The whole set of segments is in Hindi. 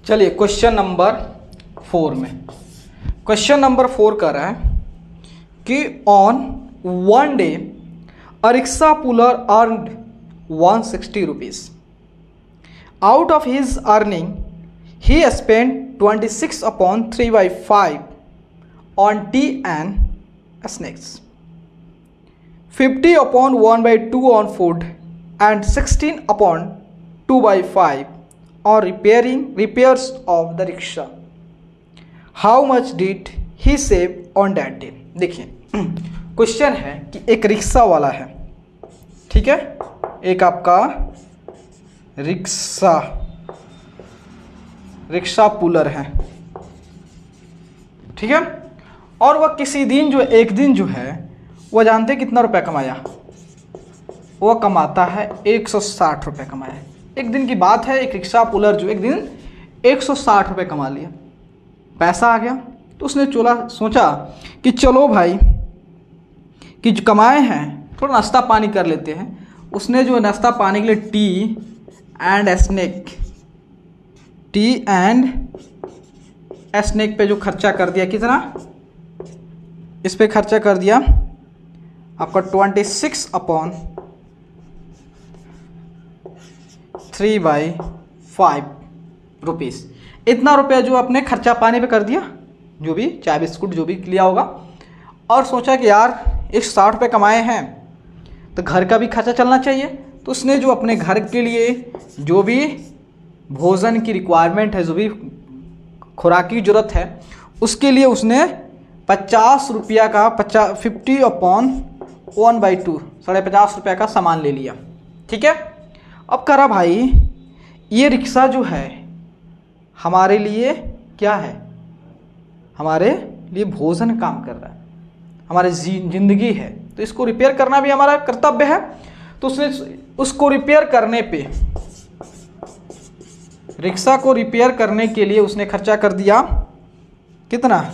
चलिए क्वेश्चन नंबर 4 में, क्वेश्चन नंबर 4 कर रहा है कि on one day a rickshaw puller earned 160 rupees. Out of his earning he spent 26 upon 3/5 on tea and snacks, 50 upon 1/2 on food, and 16 upon 2/5 on repairs of the rickshaw. How much did he save on that day? देखिए क्वेश्चन है कि एक रिक्शा वाला है, ठीक है, एक आपका रिक्शा पुलर है, ठीक है, और वह किसी दिन एक दिन जो है वह जानते कितना रुपया कमाया? वह कमाता है 160 रुपये कमाया. एक दिन की बात है, एक रिक्शा पुलर जो एक दिन 160 रुपये कमा लिया, पैसा आ गया. तो उसने सोचा कि चलो भाई कि जो कमाए हैं थोड़ा नाश्ता पानी कर लेते हैं. उसने जो नाश्ता पानी के लिए टी एंड स्नैक पे जो खर्चा कर दिया, कितना इस पे खर्चा कर दिया आपका 26 अपॉन 3/5 रुपीज़. इतना रुपया जो अपने खर्चा पानी पे कर दिया, जो भी चाय बिस्कुट जो भी लिया होगा, और सोचा कि यार 160 रुपये कमाए हैं तो घर का भी खर्चा चलना चाहिए. तो उसने जो अपने घर के लिए जो भी भोजन की रिक्वायरमेंट है, जो भी खुराक की ज़रूरत है, उसके लिए उसने 50 रुपया का 50 अपॉन 1/2 50 रुपया का सामान ले लिया, ठीक है. अब करा भाई ये रिक्शा जो है हमारे लिए क्या है? हमारे लिए भोजन काम कर रहा है, हमारी जिंदगी है, तो इसको रिपेयर करना भी हमारा कर्तव्य है. तो उसने उसको रिपेयर करने पे, रिक्शा को रिपेयर करने के लिए उसने खर्चा कर दिया कितना?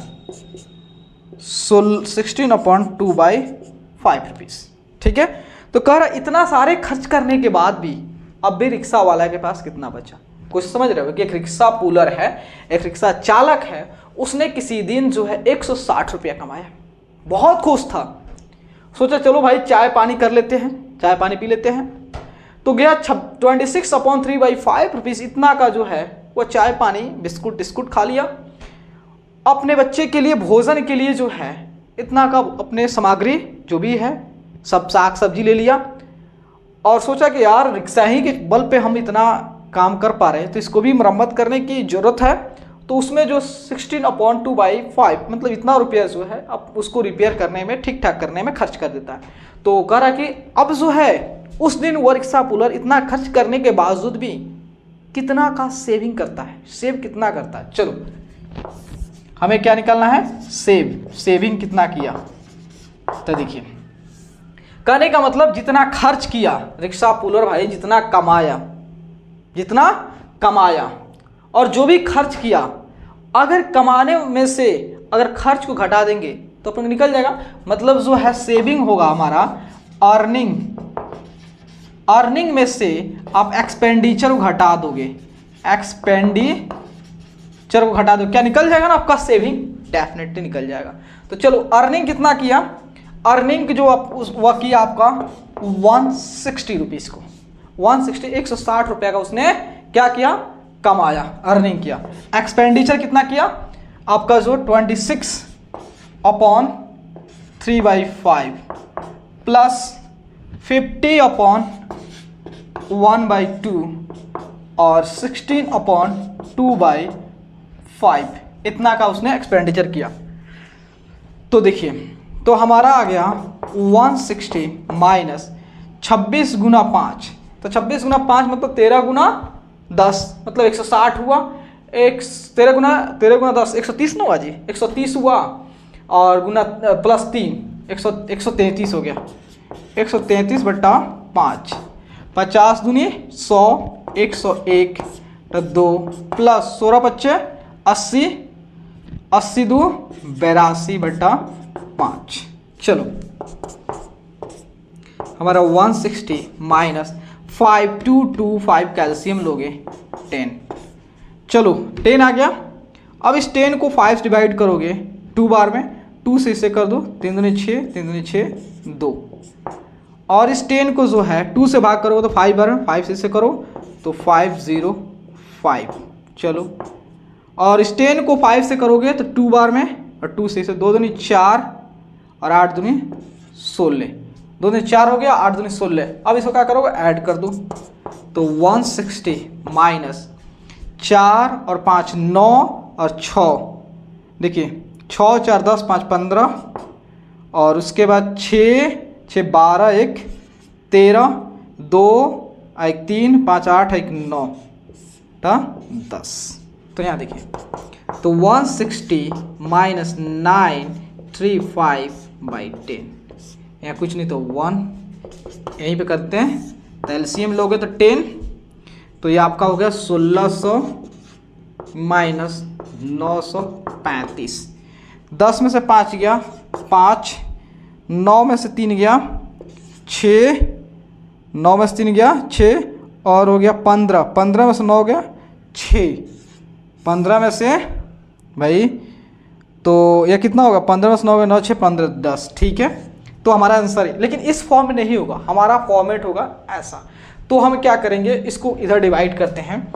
16 अपॉन 2/5 रुपीज़, ठीक है. तो कह रहा इतना सारे खर्च करने के बाद भी अब भी रिक्शा वाला के पास कितना बचा? कुछ समझ रहे हो कि एक रिक्शा पुलर है, एक रिक्शा चालक है, उसने किसी दिन जो है 160 रुपया कमाया, बहुत खुश था. सोचा चलो भाई चाय पानी कर लेते हैं, चाय पानी पी लेते हैं. तो गया 26 अपॉन 3/5 रुपीज़, इतना का जो है वो चाय पानी बिस्कुट खा लिया. अपने बच्चे के लिए भोजन के लिए जो है इतना का अपने सामग्री जो भी है सब साग सब्जी ले लिया, और सोचा कि यार रिक्शा ही के बल पे हम इतना काम कर पा रहे हैं तो इसको भी मरम्मत करने की ज़रूरत है. तो उसमें जो 16 अपॉन 2/5 मतलब इतना रुपया जो है अब उसको रिपेयर करने में, ठीक ठाक करने में खर्च कर देता है. तो कह रहा कि अब जो है उस दिन वो रिक्शा पुलर इतना खर्च करने के बावजूद भी कितना का सेविंग करता है, सेव कितना करता है. चलो हमें क्या निकालना है? सेविंग कितना किया. तो देखिए कहने का मतलब जितना खर्च किया रिक्शा पुलर भाई, जितना कमाया और जो भी खर्च किया, अगर कमाने में से अगर खर्च को घटा देंगे तो अपन निकल जाएगा. मतलब जो है सेविंग होगा हमारा अर्निंग में से आप एक्सपेंडिचर को घटा दोगे, क्या निकल जाएगा ना आपका? सेविंग डेफिनेटली निकल जाएगा. तो चलो अर्निंग कितना किया? अर्निंग जो वह किया आपका 160 रुपीज़ को, 160 रुपया का उसने क्या किया? कमाया, अर्निंग किया. एक्सपेंडिचर कितना किया आपका? जो 26 अपॉन 3/5 प्लस 50 अपॉन 1/2 और 16 अपॉन 2/5, इतना का उसने एक्सपेंडिचर किया. तो देखिए तो हमारा आ गया 160 माइनस 26 गुना 5. तो 26 गुना 5 मतलब 13 गुना 10 मतलब 160 हुआ. 13 गुना 10 130 ना हुआ जी, 130 हुआ, और गुना प्लस 3 133 हो गया. 133/5, 50 दूनी 100, 101 तो 2 प्लस 16 बच्चे 80, 80 2 82/5. चलो हमारा 160 माइनस 5225 कैल्शियम लोगे 10, चलो 10 आ गया। अब इस 10 को 5 से डिवाइड करोगे 2 बार में, 2 से इसे कर दो, 3 दूनी 6, 3 दूनी 6, 2। और इस 10 को जो है 2 से भाग करोगे तो 5 बार में, 5 से इसे करो तो 5 0 5। चलो, और इस 10 को 5 से करोगे तो 2 बार में, और 2 से इसे 2 दूनी 4 और 8 दूनी 16, 2 दूनी 4 हो गया, 8 दूनी 16। अब इसको क्या करोगे, ऐड कर दो तो 160 माइनस 4 और 5 9 और 6, देखिए 6 4 10 5 15, और उसके बाद 6 6 12 1 13 2 1 3 5 8 1 9 10। तो यहाँ देखिए, तो 160 माइनस 935 बाई 10, यहाँ कुछ नहीं तो 1, यहीं पे करते हैं। तो एलसीएम लोगे तो 10, तो ये आपका हो गया 1600 माइनस 935। 10 में से 5 गया 5, 9 में से 3 गया 6, 9 में से 3 गया 6, और हो गया 15, 15 में से 9 गया 6, 15 में से भाई, तो यह कितना होगा, 15 में से 9 गया 9 6 15 10, ठीक है। तो हमारा आंसर है, लेकिन इस फॉर्म में नहीं होगा, हमारा फॉर्मेट होगा ऐसा। तो हम क्या करेंगे, इसको इधर डिवाइड करते हैं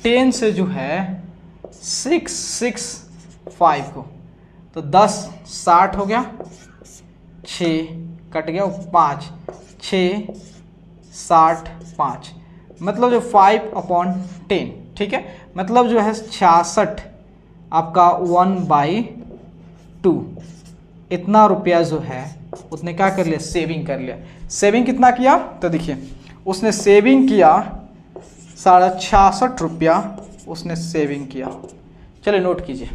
10 से जो है 6 6 5 को, तो 10 60 हो गया, 6 कट गया 5 6 60 5, मतलब जो 5/10, ठीक है, मतलब जो है 66 आपका 1/2, इतना रुपया जो है उसने क्या कर लिया, सेविंग कर लिया। सेविंग कितना किया, तो देखिए उसने सेविंग किया 66.5 रुपया, उसने सेविंग किया। चलिए नोट कीजिए।